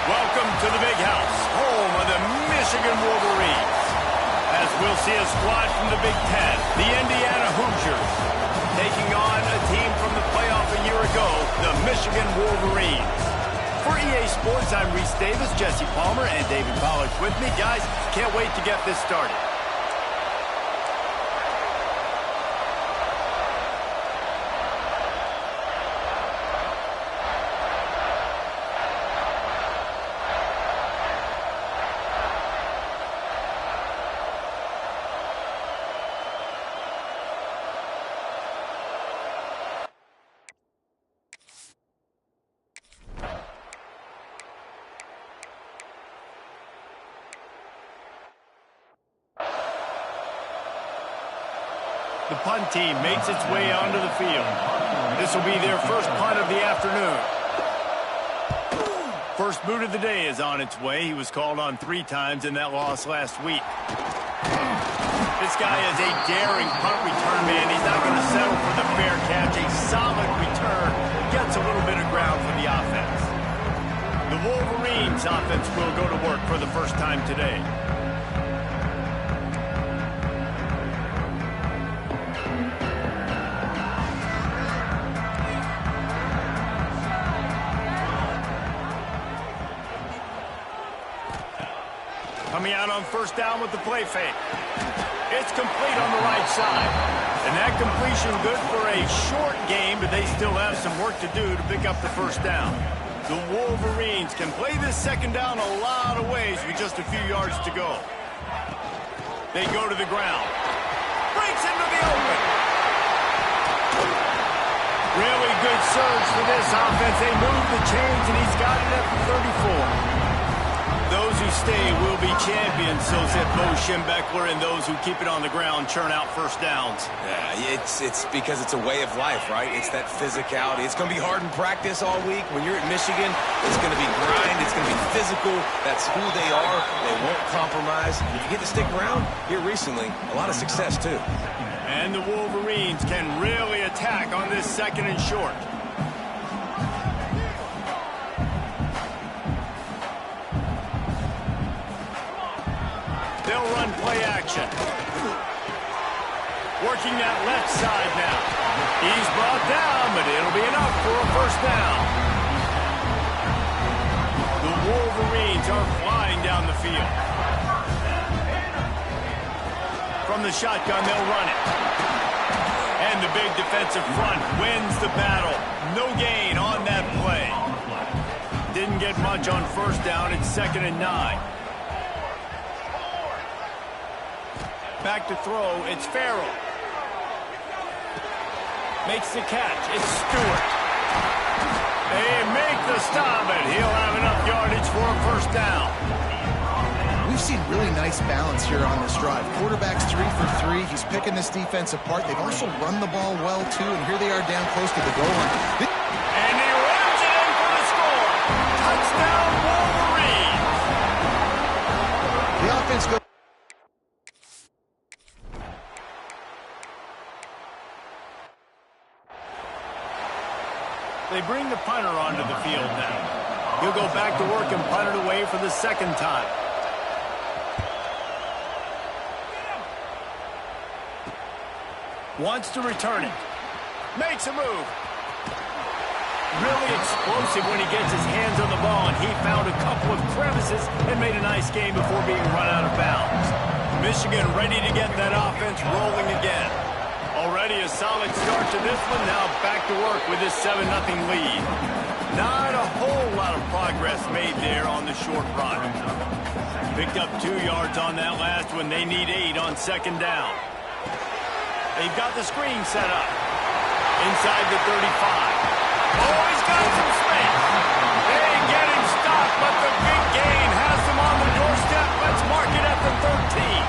Welcome to the Big House, home of the Michigan Wolverines. As we'll see a squad from the Big Ten, the Indiana Hoosiers, taking on a team from the playoff a year ago, the Michigan Wolverines. For EA Sports, I'm Reese Davis, Jesse Palmer, and David Pollack with me. Guys, can't wait to get this started. The punt team makes its way onto the field. This will be their first punt of the afternoon. First boot of the day is on its way. He was called on 3 times in that loss last week. This guy is a daring punt return man. He's not going to settle for the fair catch. A solid return. Gets a little bit of ground for the offense. The Wolverines offense will go to work for the first time today. Coming out on first down with the play fake. It's complete on the right side. And that completion good for a short game, but they still have some work to do to pick up the first down. The Wolverines can play this second down a lot of ways with just a few yards to go. They go to the ground. Breaks into the open. Really good surge for this offense. They move the chains, and he's got it at the 34. Those who stay will be champions, so said Bo Schembechler, and those who keep it on the ground churn out first downs. Yeah, it's because it's a way of life, right? It's that physicality. It's going to be hard in practice all week. When you're at Michigan, it's going to be grind. It's going to be physical. That's who they are. They won't compromise. If you get to stick around here recently, a lot of success, too. And the Wolverines can really attack on this second and short. They'll run play action. Working that left side now. He's brought down, but it'll be enough for a first down. The Wolverines are flying down the field. From the shotgun, they'll run it. And the big defensive front wins the battle. No gain on that play. Didn't get much on first down. It's 2nd and 9. Back to throw. It's Farrell. Makes the catch. It's Stewart. They make the stop, and he'll have enough yardage for a first down. We've seen really nice balance here on this drive. Quarterback's 3 for 3. He's picking this defense apart. They've also run the ball well, too, and here they are down close to the goal line. And he runs it in for the score. Touchdown, Wolverines. The offense goes. They bring the punter onto the field now. He'll go back to work and punt it away for the 2nd time. Wants to return it. Makes a move. Really explosive when he gets his hands on the ball, and he found a couple of crevices and made a nice game before being run out of bounds. Michigan ready to get that offense rolling again. Already a solid start to this one. Now back to work with this 7-0 lead. Not a whole lot of progress made there on the short run. Picked up 2 yards on that last one. They need 8 on 2nd down. They've got the screen set up. Inside the 35. Oh, he's got some space. They get him stopped, but the big gain has them on the doorstep. Let's mark it at the 13.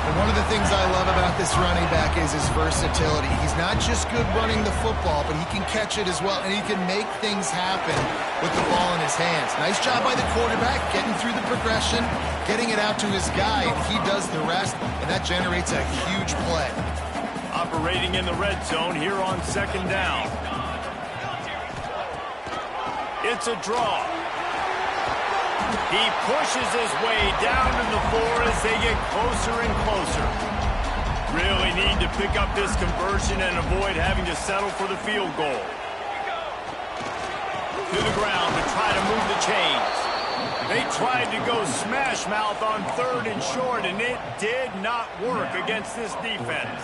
And one of the things I love about this running back is his versatility. He's not just good running the football, but he can catch it as well, and he can make things happen with the ball in his hands. Nice job by the quarterback, getting through the progression, getting it out to his guy, and he does the rest, and that generates a huge play. Operating in the red zone here on 2nd down. It's a draw. He pushes his way down to the floor as they get closer and closer. Really need to pick up this conversion and avoid having to settle for the field goal. To the ground to try to move the chains. They tried to go smash mouth on 3rd and short, and it did not work against this defense.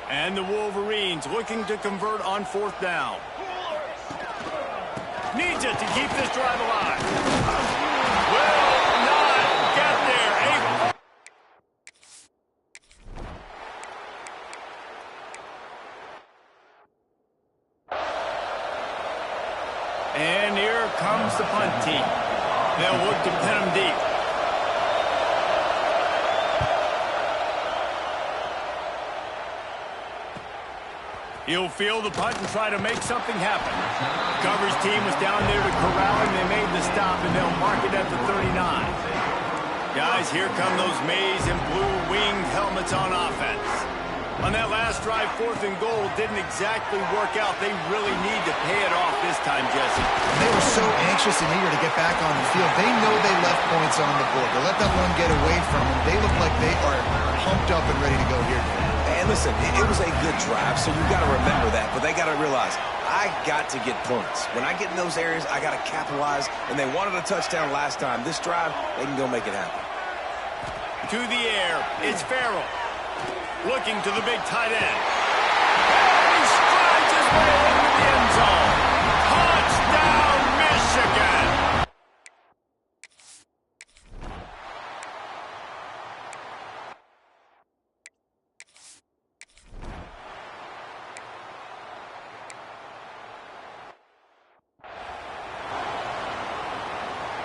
And the Wolverines looking to convert on 4th down. Needs it to keep this drive alive. Will not get there. And here comes the punt team. They'll look to pin him deep. He'll field the punt and try to make something happen. Coverage team was down there to corral him. They made the stop, and they'll mark it at the 39. Guys, here come those maize and blue winged helmets on offense. On that last drive, 4th and goal didn't exactly work out. They really need to pay it off this time, Jesse. They were so anxious and eager to get back on the field. They know they left points on the board. To let that one get away from them, they look like they are pumped up and ready to go here. And listen, it was a good drive, so you've got to remember that. But they got to realize, I got to get points. When I get in those areas, I got to capitalize. And they wanted a touchdown last time. This drive, they can go make it happen. To the air, it's Farrell. Looking to the big tight end. And he strides his way into the end zone. Touchdown, Michigan!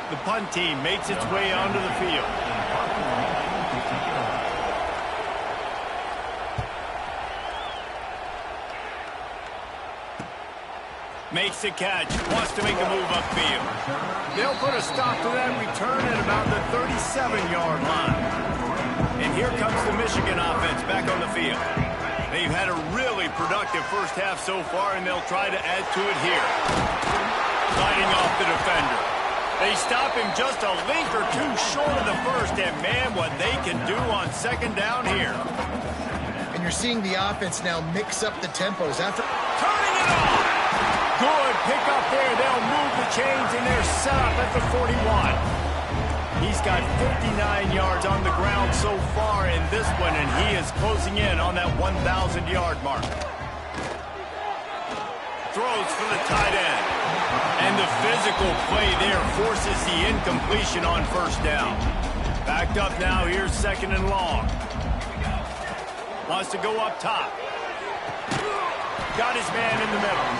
The punt team makes its way onto the field. Makes the catch, wants to make a move upfield. They'll put a stop to that return at about the 37-yard line. And here comes the Michigan offense back on the field. They've had a really productive first half so far, and they'll try to add to it here. Sliding off the defender. They stop him just a link or two short of the first, and man, what they can do on 2nd down here. And you're seeing the offense now mix up the tempos after Turning it on. Good pick up there. They'll move the chains, and they're set up at the 41. He's got 59 yards on the ground so far in this one, and he is closing in on that 1,000-yard mark. Throws for the tight end. And the physical play there forces the incompletion on first down. Backed up now. Here's second and long. Wants to go up top. Got his man in the middle.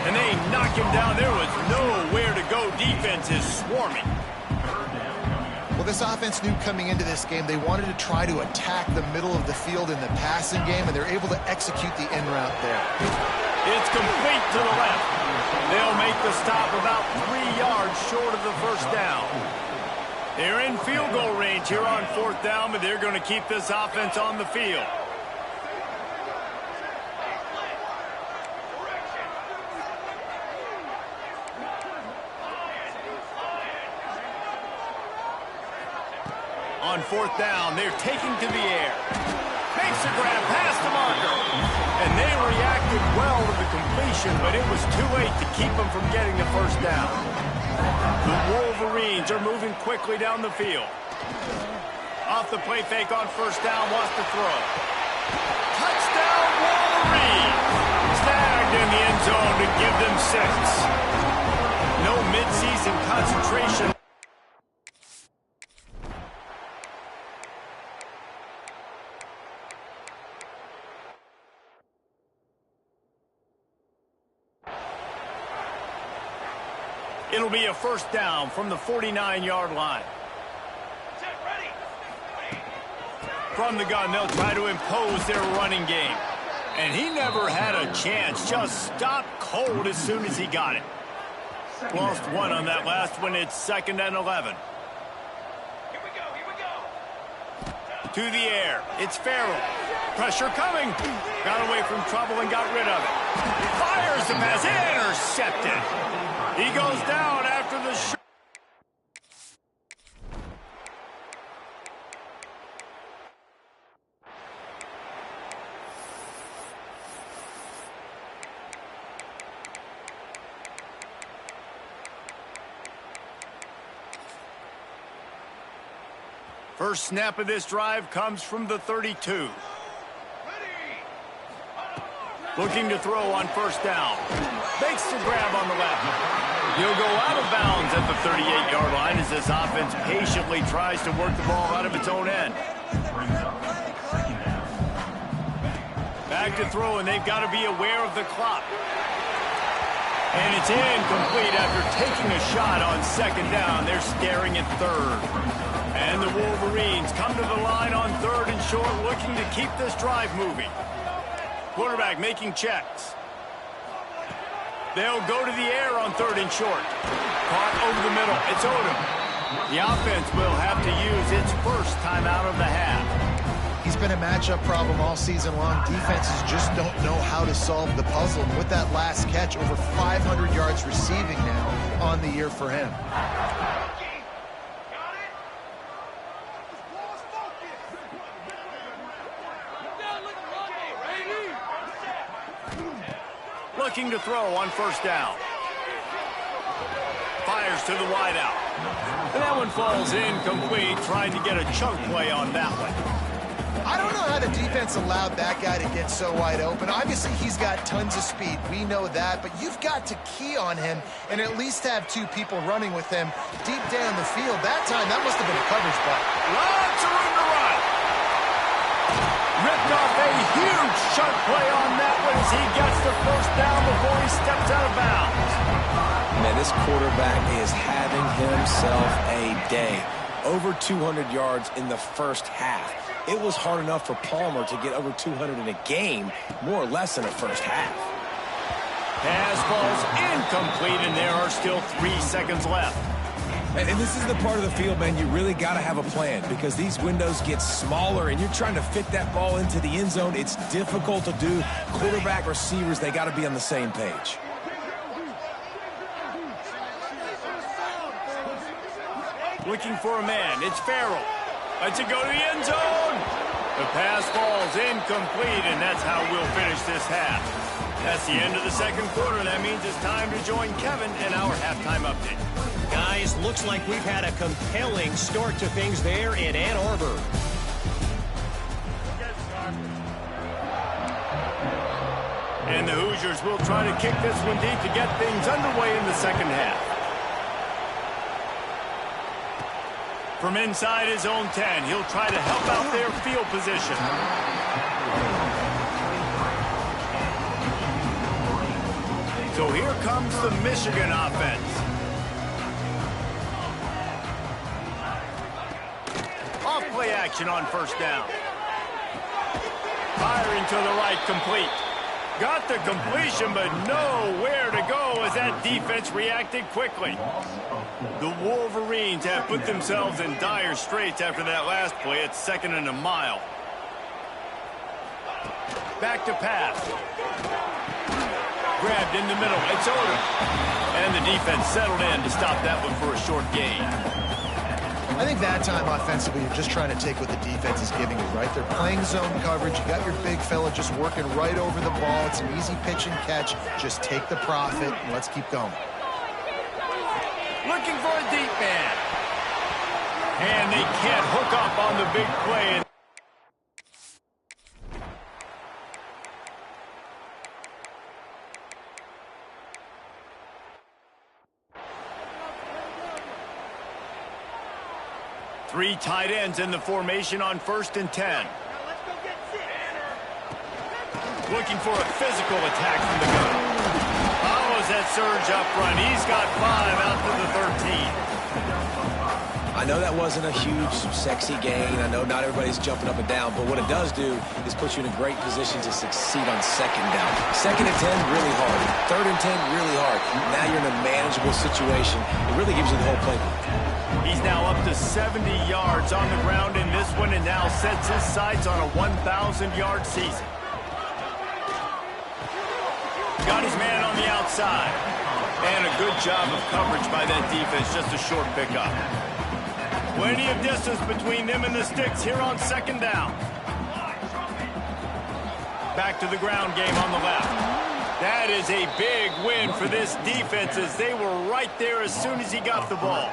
And they knock him down. There was nowhere to go. Defense is swarming. Well, this offense knew coming into this game they wanted to try to attack the middle of the field in the passing game, and they're able to execute the in route there. It's complete to the left. They'll make the stop about 3 yards short of the first down. They're in field goal range here on fourth down, but they're going to keep this offense on the field. On fourth down, they're taking to the air. Makes a grab past the marker. And they reacted well to the completion, but it was too late to keep them from getting the first down. The Wolverines are moving quickly down the field. Off the play fake on first down, wants to throw. Touchdown, Wolverines! Snagged in the end zone to give them 6. No midseason concentration. It'll be a first down from the 49-yard line. From the gun, they'll try to impose their running game. And he never had a chance. Just stopped cold as soon as he got it. Lost one on that last one. It's second and 11. Here we go. To the air. It's Farrell. Pressure coming. Got away from trouble and got rid of it. Fires the pass. Intercepted. He goes down after the shot. First snap of this drive comes from the 32. Looking to throw on first down. Makes the grab on the left. He'll go out of bounds at the 38-yard line as this offense patiently tries to work the ball out of its own end. Back to throw, and they've got to be aware of the clock. And it's incomplete after taking a shot on second down. They're staring at third. And the Wolverines come to the line on third and short, looking to keep this drive moving. Quarterback making checks. They'll go to the air on third and short. Caught over the middle. It's Odom. The offense will have to use its first timeout of the half. He's been a matchup problem all season long. Defenses just don't know how to solve the puzzle. And with that last catch, over 500 yards receiving now on the year for him. Looking to throw on first down. Fires to the wideout. And that one falls incomplete, trying to get a chunk play on that one. I don't know how the defense allowed that guy to get so wide open. Obviously, he's got tons of speed. We know that, but you've got to key on him and at least have two people running with him deep down the field. That time, that must have been a coverage play. Lots of room to run. Ripped off a huge chunk play on that one as he gets the first down before he steps out of bounds. Man, this quarterback is having himself a day. Over 200 yards in the first half. It was hard enough for Palmer to get over 200 in a game, more or less in a first half. Pass ball's incomplete, and there are still 3 seconds left. And this is the part of the field, man, you really got to have a plan because these windows get smaller and you're trying to fit that ball into the end zone. It's difficult to do. Quarterback, receivers, they got to be on the same page. Looking for a man. It's Farrell. Lets it go to the end zone. The pass falls incomplete, and that's how we'll finish this half. That's the end of the second quarter. That means it's time to join Kevin in our halftime update. Guys, looks like we've had a compelling start to things there in Ann Arbor. And the Hoosiers will try to kick this one deep to get things underway in the second half. From inside his own 10, he'll try to help out their field position. So here comes the Michigan offense. Off play action on first down. Firing to the right, complete. Got the completion, but nowhere to go as that defense reacted quickly. The Wolverines have put themselves in dire straits after that last play. It's 2nd and a mile. Back to pass. Grabbed in the middle. It's Odom. And the defense settled in to stop that one for a short gain. I think that time offensively, you're just trying to take what the defense is giving you, right? They're playing zone coverage. You got your big fella just working right over the ball. It's an easy pitch and catch. Just take the profit, and let's keep going. Looking for a deep man. And they can't hook up on the big play. 3 tight ends in the formation on 1st and 10. Looking for a physical attack from the gun. Follows that surge up front. He's got 5 out to the 13. I know that wasn't a huge, sexy gain. I know not everybody's jumping up and down, but what it does do is put you in a great position to succeed on 2nd down. 2nd and 10, really hard. 3rd and 10, really hard. Now you're in a manageable situation. It really gives you the whole playbook. He's now up to 70 yards on the ground in this one and now sets his sights on a 1,000-yard season. Got his man on the outside. And a good job of coverage by that defense, just a short pickup. Plenty of distance between them and the sticks here on 2nd down. Back to the ground game on the left. That is a big win for this defense as they were right there as soon as he got the ball.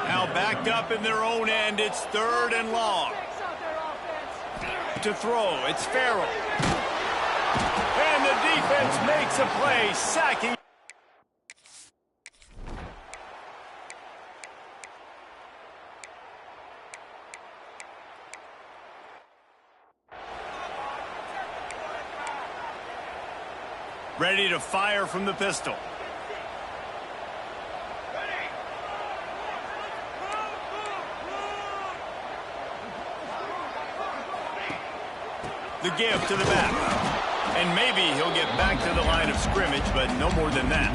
Now backed up in their own end, it's 3rd and long. To throw, it's Farrell. And the defense makes a play, sacking. Ready to fire from the pistol. The give to the back. And maybe he'll get back to the line of scrimmage, but no more than that.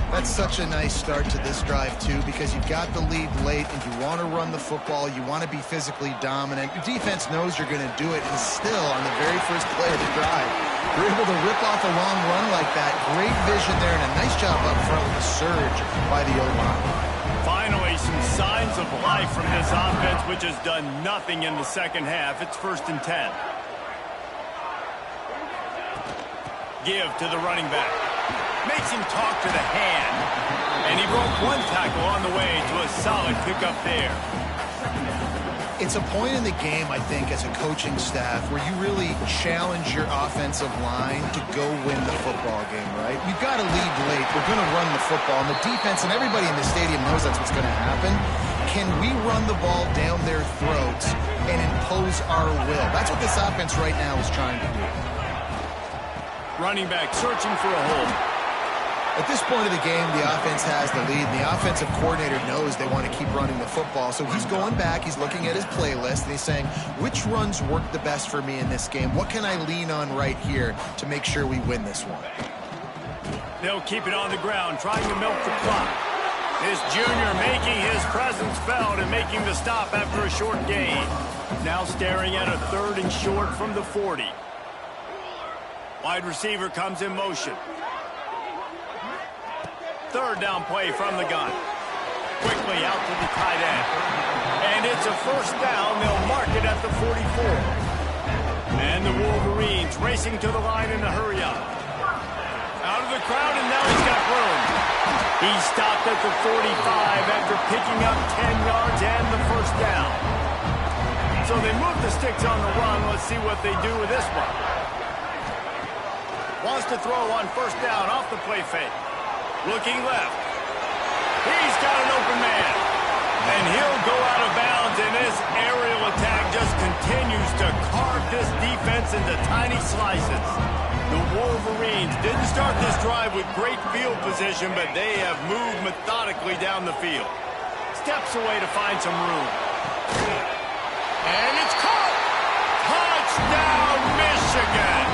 That's such a nice start to this drive, too, because you've got the lead late and you want to run the football. You want to be physically dominant. Your defense knows you're going to do it, and still, on the very first play of the drive, you're able to rip off a long run like that. Great vision there, and a nice job up front with the surge by the O-line. Finally, some signs of life from this offense, which has done nothing in the second half. It's 1st and 10. Give to the running back. Makes him talk to the hand. And he broke one tackle on the way to a solid pickup there. It's a point in the game, I think, as a coaching staff where you really challenge your offensive line to go win the football game, right? You've got to lead late. We're going to run the football. And the defense and everybody in the stadium knows that's what's going to happen. Can we run the ball down their throats and impose our will? That's what this offense right now is trying to do. Running back searching for a hole. At this point of the game, the offense has the lead, and the offensive coordinator knows they want to keep running the football. So he's going back, he's looking at his playlist, and he's saying, which runs work the best for me in this game? What can I lean on right here to make sure we win this one? They'll keep it on the ground, trying to milk the clock. This junior making his presence felt and making the stop after a short gain. Now staring at a 3rd and short from the 40. Wide receiver comes in motion. 3rd down play from the gun. quickly out to the tight end. And it's a first down. They'll mark it at the 44. And the Wolverines racing to the line in a hurry up. Out of the crowd, and now he's got room. He stopped at the 45 after picking up 10 yards and the first down. So they move the sticks on the run. Let's see what they do with this one. Wants to throw on first down off the play fake. Looking left. He's got an open man. And he'll go out of bounds, and this aerial attack just continues to carve this defense into tiny slices. The Wolverines didn't start this drive with great field position, but they have moved methodically down the field. Steps away to find some room. And it's caught! Touchdown, Michigan!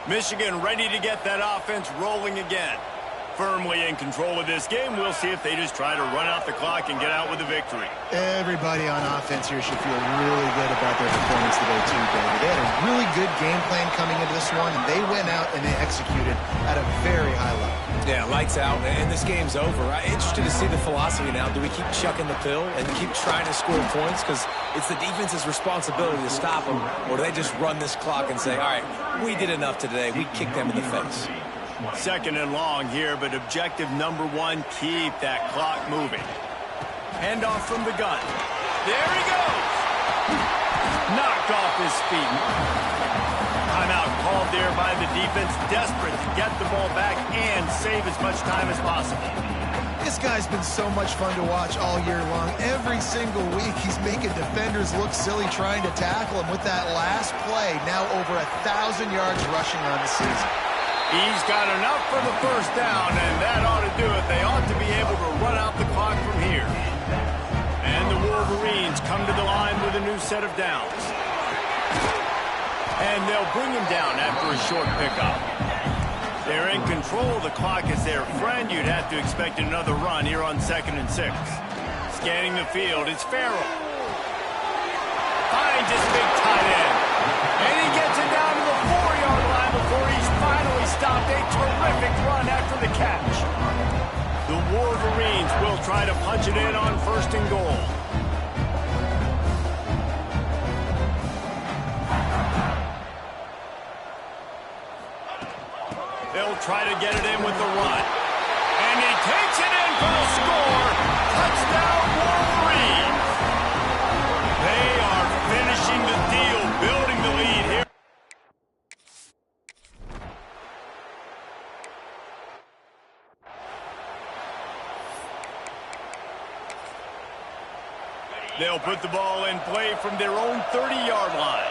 Michigan ready to get that offense rolling again. Firmly in control of this game. We'll see if they just try to run out the clock and get out with a victory. Everybody on offense here should feel really good about their performance today, too, David. They had a really good game plan coming into this one, and they went out and they executed at a very high level. Yeah, lights out, and this game's over. I'm interested to see the philosophy now. Do we keep chucking the pill and keep trying to score points? Because it's the defense's responsibility to stop them. Or do they just run this clock and say, all right, we did enough today. We kicked them in the face. Second and long here, but objective number one, keep that clock moving. Handoff from the gun. There he goes! Knocked off his feet. Timeout called there by the defense, desperate to get the ball back and save as much time as possible. This guy's been so much fun to watch all year long. Every single week, he's making defenders look silly trying to tackle him with that last play. Now over 1,000 yards rushing on the season. He's got enough for the first down, and that ought to do it. They ought to be able to run out the clock from here. And the Wolverines come to the line with a new set of downs. And they'll bring him down after a short pickup. They're in control. The clock is their friend. You'd have to expect another run here on 2nd and 6. Scanning the field, it's Farrell. Finds his big tight end. And he gets it down to the 4-yard line before he's finally stopped. A terrific run after the catch. The Wolverines will try to punch it in on 1st and goal. They'll try to get it in with the run. And he takes it in for the score. Touchdown, Wolverines. They are finishing the deal, building the lead here. They'll put the ball in play from their own 30-yard line.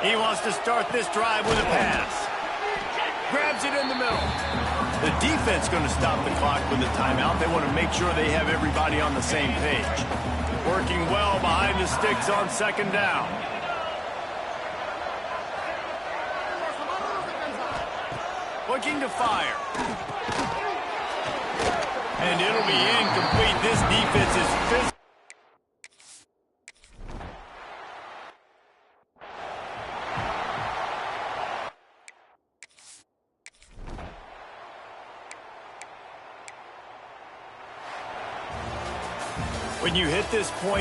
He wants to start this drive with a pass. Grabs it in the middle. The defense going to stop the clock with a timeout. They want to make sure they have everybody on the same page. Working well behind the sticks on 2nd down. Looking to fire. And it'll be incomplete. This defense is physical. When you hit this point